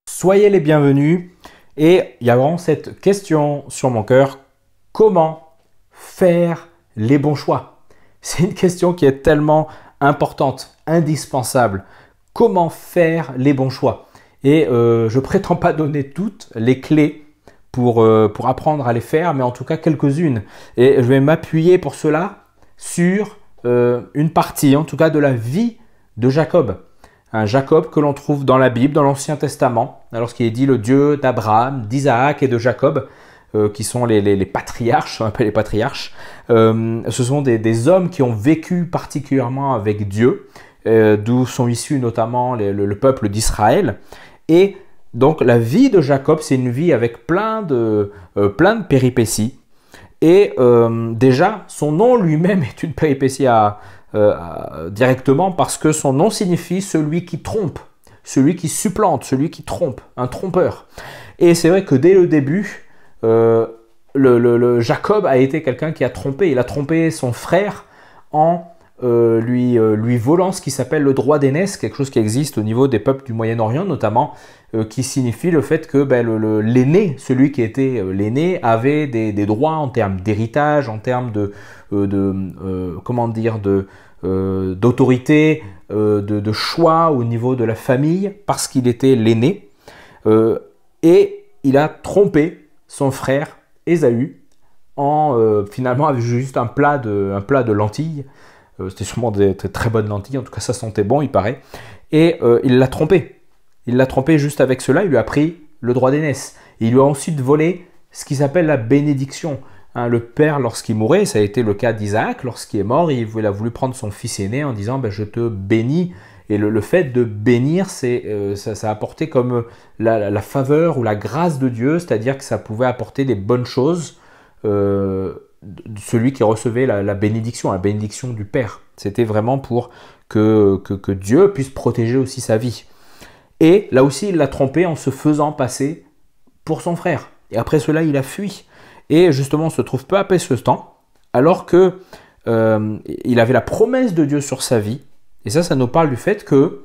Soyez les bienvenus et il y a vraiment cette question sur mon cœur, comment faire les bons choix? C'est une question qui est tellement importante, indispensable. Comment faire les bons choix? Et je ne prétends pas donner toutes les clés pour apprendre à les faire, mais en tout cas quelques-unes. Et je vais m'appuyer pour cela sur une partie, en tout cas de la vie de Jacob. Un Jacob que l'on trouve dans la Bible, dans l'Ancien Testament, lorsqu'il est dit le Dieu d'Abraham, d'Isaac et de Jacob, qui sont les patriarches, on appelle les patriarches. Ce sont des hommes qui ont vécu particulièrement avec Dieu, d'où sont issus notamment le peuple d'Israël. Et donc la vie de Jacob, c'est une vie avec plein de péripéties. Et déjà, son nom lui-même est une péripétie directement parce que son nom signifie celui qui trompe, celui qui supplante, celui qui trompe, un trompeur. Et c'est vrai que dès le début, Jacob a été quelqu'un qui a trompé. Il a trompé son frère en lui volant ce qui s'appelle le droit d'aînesse, quelque chose qui existe au niveau des peuples du Moyen-Orient notamment, qui signifie le fait que l'aîné, celui qui était l'aîné, avait des droits en termes d'héritage, en termes d'autorité, de choix au niveau de la famille, parce qu'il était l'aîné. Et il a trompé son frère Ésaü finalement avec juste un plat de lentilles. C'était sûrement des très bonnes lentilles, en tout cas ça sentait bon, il paraît. Et il l'a trompé. Il l'a trompé juste avec cela, il lui a pris le droit d'aînesse. Il lui a ensuite volé ce qui s'appelle la bénédiction. Le père, lorsqu'il mourait, ça a été le cas d'Isaac, lorsqu'il est mort, il a voulu prendre son fils aîné en disant je te bénis. Et le fait de bénir, ça a apporté comme la faveur ou la grâce de Dieu, c'est-à-dire que ça pouvait apporter des bonnes choses. Celui qui recevait la bénédiction du Père. C'était vraiment pour que Dieu puisse protéger aussi sa vie. Et là aussi, il l'a trompé en se faisant passer pour son frère. Et après cela, il a fui. Et justement, on se trouve peu après ce temps, alors que il avait la promesse de Dieu sur sa vie. Et ça nous parle du fait que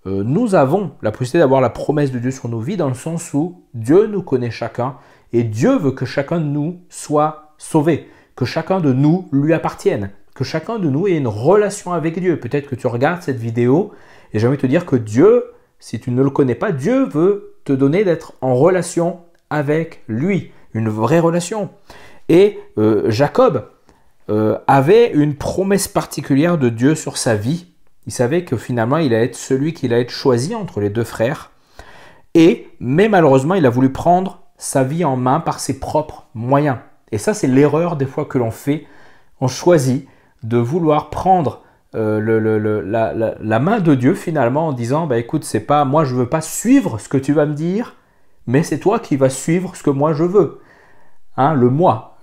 nous avons la possibilité d'avoir la promesse de Dieu sur nos vies, dans le sens où Dieu nous connaît chacun, et Dieu veut que chacun de nous soit sauvé, que chacun de nous lui appartienne, que chacun de nous ait une relation avec Dieu. Peut-être que tu regardes cette vidéo, et j'ai envie de te dire que Dieu, si tu ne le connais pas, Dieu veut te donner d'être en relation avec lui, une vraie relation. Et Jacob avait une promesse particulière de Dieu sur sa vie. Il savait que finalement, il allait être celui qui allait être choisi entre les deux frères. Mais malheureusement, il a voulu prendre sa vie en main par ses propres moyens. Et ça, c'est l'erreur des fois que l'on fait. On choisit de vouloir prendre la main de Dieu finalement en disant écoute, c'est pas moi, je veux pas suivre ce que tu vas me dire, mais c'est toi qui vas suivre ce que moi je veux. Le moi.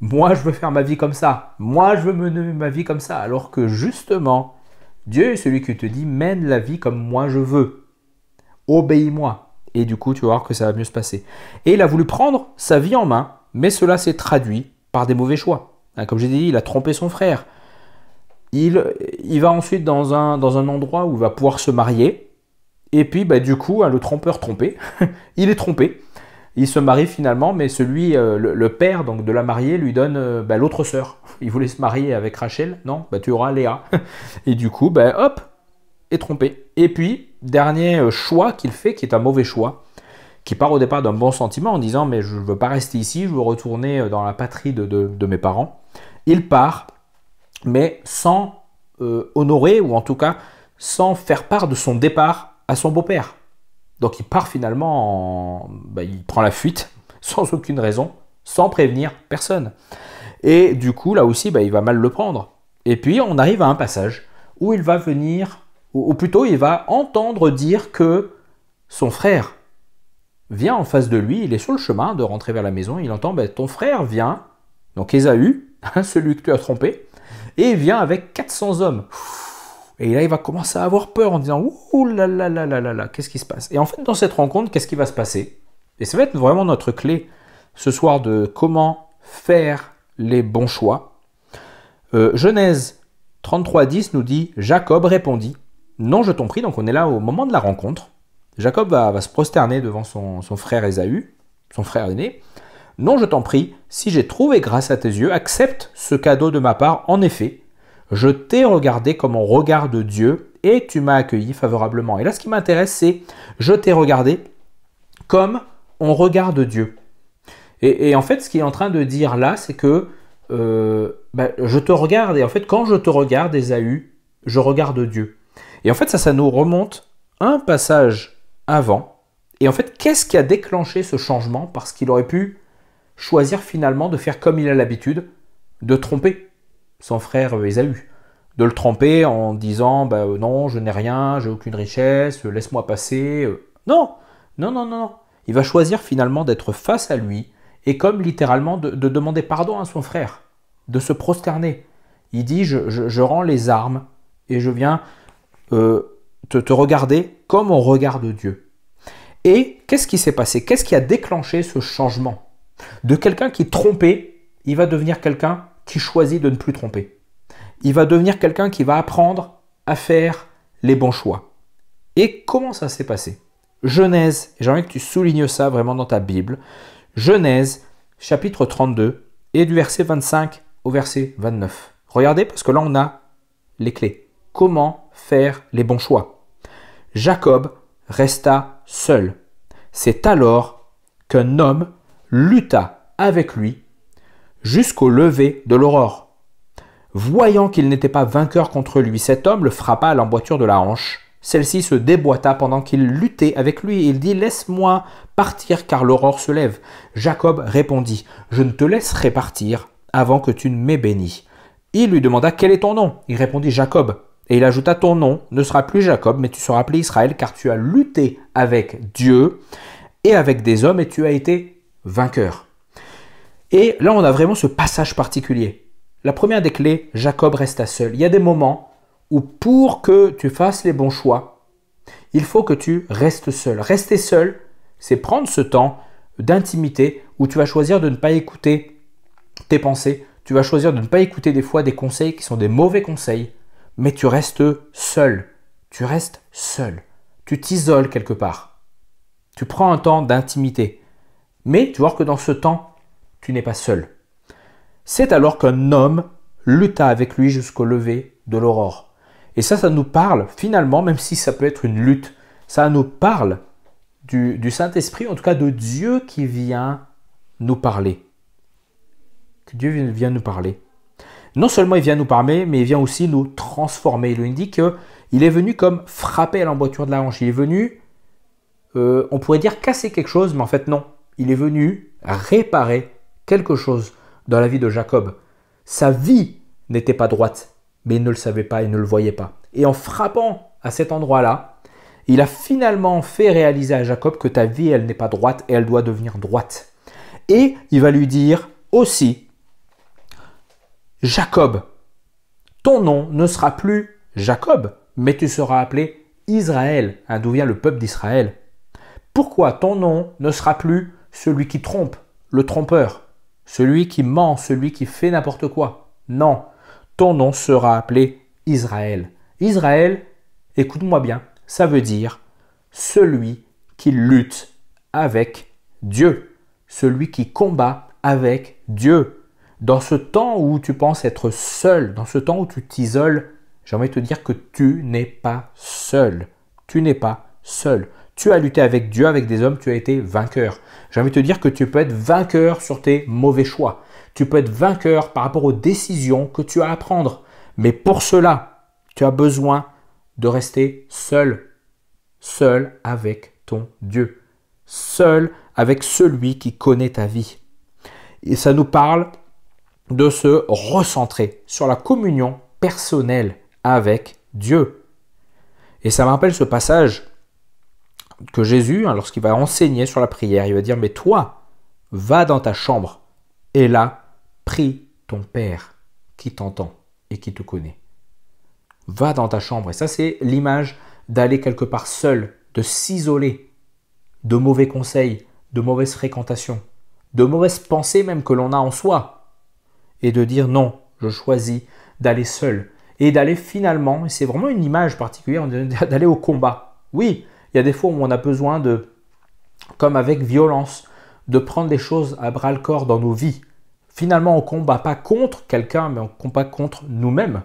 Moi, je veux faire ma vie comme ça. Moi, je veux mener ma vie comme ça. Alors que justement, Dieu est celui qui te dit mène la vie comme moi je veux. Obéis-moi. Et du coup, tu vas voir que ça va mieux se passer. Et il a voulu prendre sa vie en main, mais cela s'est traduit par des mauvais choix. Comme j'ai dit, il a trompé son frère. Il va ensuite dans un endroit où il va pouvoir se marier. Et puis, du coup, le trompeur trompé, il est trompé. Il se marie finalement, mais le père donc, de la mariée lui donne l'autre sœur. Il voulait se marier avec Rachel. Non, tu auras Léa. Et du coup, hop, est trompé. Et puis, dernier choix qu'il fait, qui est un mauvais choix, qui part au départ d'un bon sentiment en disant « mais je ne veux pas rester ici, je veux retourner dans la patrie de mes parents ». Il part, mais sans honorer, ou en tout cas sans faire part de son départ à son beau-père. Donc il part finalement, il prend la fuite, sans aucune raison, sans prévenir personne. Et du coup, là aussi, il va mal le prendre. Et puis, on arrive à un passage où il va venir ou plutôt il va entendre dire que son frère vient en face de lui, il est sur le chemin de rentrer vers la maison, il entend, ton frère vient, donc Ésaü, celui que tu as trompé, et il vient avec 400 hommes. Et là, il va commencer à avoir peur en disant, ouh là là là là là là, qu'est-ce qui se passe? Et en fait, dans cette rencontre, qu'est-ce qui va se passer? Et ça va être vraiment notre clé ce soir de comment faire les bons choix. Genèse 33:10 nous dit, Jacob répondit, non, je t'en prie, donc on est là au moment de la rencontre. Jacob va se prosterner devant son frère Ésaü, son frère aîné. Non, je t'en prie, si j'ai trouvé grâce à tes yeux, accepte ce cadeau de ma part. En effet, je t'ai regardé comme on regarde Dieu et tu m'as accueilli favorablement. Et là, ce qui m'intéresse, c'est je t'ai regardé comme on regarde Dieu. Et en fait, ce qu'il est en train de dire là, c'est que je te regarde. Et en fait, quand je te regarde, Ésaü, je regarde Dieu. Et en fait, ça nous remonte un passage avant. Et en fait, qu'est-ce qui a déclenché ce changement? Parce qu'il aurait pu choisir finalement de faire comme il a l'habitude, de tromper son frère Ésaü. De le tromper en disant non, je n'ai rien, j'ai aucune richesse, laisse-moi passer. Non. Il va choisir finalement d'être face à lui et comme littéralement de demander pardon à son frère, de se prosterner. Il dit je rends les armes et je viens te regarder comme on regarde Dieu. Et qu'est-ce qui s'est passé? Qu'est-ce qui a déclenché ce changement? De quelqu'un qui trompait, il va devenir quelqu'un qui choisit de ne plus tromper. Il va devenir quelqu'un qui va apprendre à faire les bons choix. Et comment ça s'est passé? Genèse, j'aimerais que tu soulignes ça vraiment dans ta Bible. Genèse, chapitre 32, et du verset 25 au verset 29. Regardez, parce que là, on a les clés. Comment faire les bons choix? Jacob resta seul. C'est alors qu'un homme lutta avec lui jusqu'au lever de l'aurore. Voyant qu'il n'était pas vainqueur contre lui, cet homme le frappa à l'emboîture de la hanche. Celle-ci se déboîta pendant qu'il luttait avec lui. Il dit « Laisse-moi partir car l'aurore se lève. » Jacob répondit « Je ne te laisserai partir avant que tu ne m'aies béni. » Il lui demanda « Quel est ton nom ?» Il répondit « Jacob. » Et il ajouta « Ton nom ne sera plus Jacob, mais tu seras appelé Israël car tu as lutté avec Dieu et avec des hommes et tu as été vainqueur. » Et là, on a vraiment ce passage particulier. La première des clés, Jacob resta seul. Il y a des moments où pour que tu fasses les bons choix, il faut que tu restes seul. Rester seul, c'est prendre ce temps d'intimité où tu vas choisir de ne pas écouter tes pensées. Tu vas choisir de ne pas écouter des fois des conseils qui sont des mauvais conseils, mais tu restes seul. Tu restes seul. Tu t'isoles quelque part. Tu prends un temps d'intimité. Mais tu vois que dans ce temps, tu n'es pas seul. C'est alors qu'un homme lutta avec lui jusqu'au lever de l'aurore. Et ça nous parle finalement, même si ça peut être une lutte, ça nous parle du Saint-Esprit, en tout cas de Dieu qui vient nous parler. Que Dieu vient nous parler. Non seulement il vient nous parler, mais il vient aussi nous transformer. Il nous dit qu'il est venu comme frapper à l'emboîture de la hanche. Il est venu, on pourrait dire casser quelque chose, mais en fait non. Il est venu réparer quelque chose dans la vie de Jacob. Sa vie n'était pas droite, mais il ne le savait pas, il ne le voyait pas. Et en frappant à cet endroit-là, il a finalement fait réaliser à Jacob que ta vie, elle n'est pas droite et elle doit devenir droite. Et il va lui dire aussi, Jacob, ton nom ne sera plus Jacob, mais tu seras appelé Israël, d'où vient le peuple d'Israël. Pourquoi ton nom ne sera plus celui qui trompe, le trompeur, celui qui ment, celui qui fait n'importe quoi? Non, ton nom sera appelé Israël. Israël, écoute-moi bien, ça veut dire celui qui lutte avec Dieu, celui qui combat avec Dieu. Dans ce temps où tu penses être seul, dans ce temps où tu t'isoles, j'ai envie de te dire que tu n'es pas seul. Tu n'es pas seul. Tu as lutté avec Dieu, avec des hommes, tu as été vainqueur. J'ai envie de te dire que tu peux être vainqueur sur tes mauvais choix. Tu peux être vainqueur par rapport aux décisions que tu as à prendre. Mais pour cela, tu as besoin de rester seul. Seul avec ton Dieu. Seul avec celui qui connaît ta vie. Et ça nous parle de se recentrer sur la communion personnelle avec Dieu. Et ça me rappelle ce passage que Jésus, hein, lorsqu'il va enseigner sur la prière, il va dire, mais toi, va dans ta chambre et là, prie ton Père qui t'entend et qui te connaît. Va dans ta chambre. Et ça, c'est l'image d'aller quelque part seul, de s'isoler de mauvais conseils, de mauvaises fréquentations, de mauvaises pensées même que l'on a en soi. Et de dire non, je choisis d'aller seul. Et d'aller finalement, et c'est vraiment une image particulière, d'aller au combat. Oui, il y a des fois où on a besoin de, comme avec violence, de prendre les choses à bras-le-corps dans nos vies. Finalement, on ne combat pas contre quelqu'un, mais on combat contre nous-mêmes.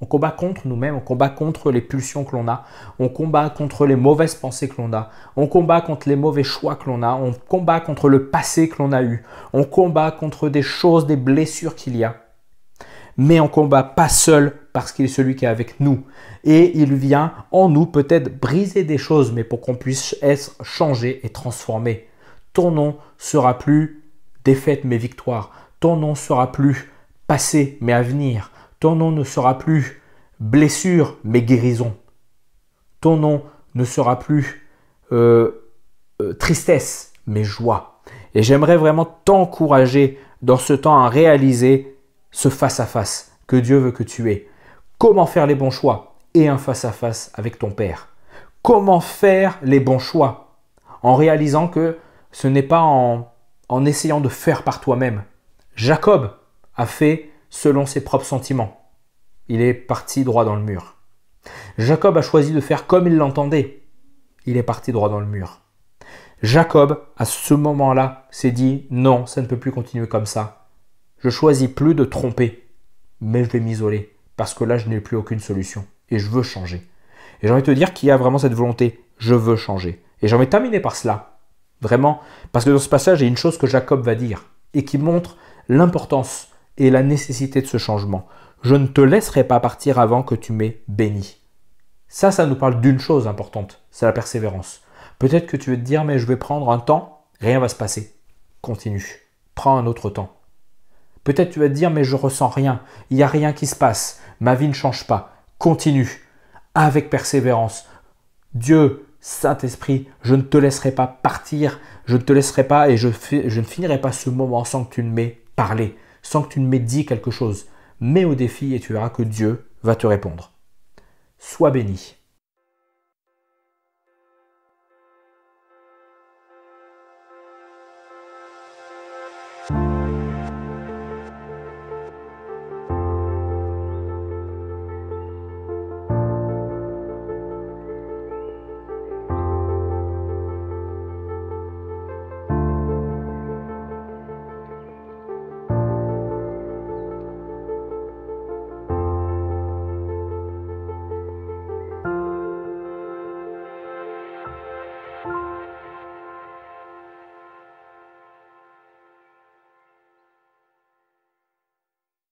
On combat contre nous-mêmes, on combat contre les pulsions que l'on a, on combat contre les mauvaises pensées que l'on a, on combat contre les mauvais choix que l'on a, on combat contre le passé que l'on a eu, on combat contre des choses, des blessures qu'il y a. Mais on ne combat pas seul parce qu'il est celui qui est avec nous. Et il vient en nous peut-être briser des choses, mais pour qu'on puisse être changé et transformé. Ton nom sera plus défaite mais victoire. Ton nom sera plus passé mais avenir. Ton nom ne sera plus blessure mais guérison. Ton nom ne sera plus tristesse mais joie. Et j'aimerais vraiment t'encourager dans ce temps à réaliser ce face-à-face que Dieu veut que tu aies. Comment faire les bons choix et un face-à-face avec ton Père. Comment faire les bons choix en réalisant que ce n'est pas en essayant de faire par toi-même. Jacob a fait selon ses propres sentiments. Il est parti droit dans le mur. Jacob a choisi de faire comme il l'entendait. Il est parti droit dans le mur. Jacob, à ce moment-là, s'est dit « Non, ça ne peut plus continuer comme ça. Je choisis plus de tromper, mais je vais m'isoler parce que là, je n'ai plus aucune solution et je veux changer. » Et j'ai envie de te dire qu'il y a vraiment cette volonté « Je veux changer. » Et j'ai envie de terminer par cela. Vraiment, parce que dans ce passage, il y a une chose que Jacob va dire et qui montre l'importance et la nécessité de ce changement. Je ne te laisserai pas partir avant que tu m'aies béni. Ça nous parle d'une chose importante, c'est la persévérance. Peut-être que tu veux te dire, mais je vais prendre un temps, rien ne va se passer. Continue, prends un autre temps. Peut-être tu vas te dire, mais je ne ressens rien, il n'y a rien qui se passe, ma vie ne change pas. Continue, avec persévérance. Dieu, Saint-Esprit, je ne te laisserai pas partir, je ne te laisserai pas et je ne finirai pas ce moment sans que tu ne m'aies parlé, sans que tu ne m'aies dit quelque chose. Mets au défi et tu verras que Dieu va te répondre. Sois béni.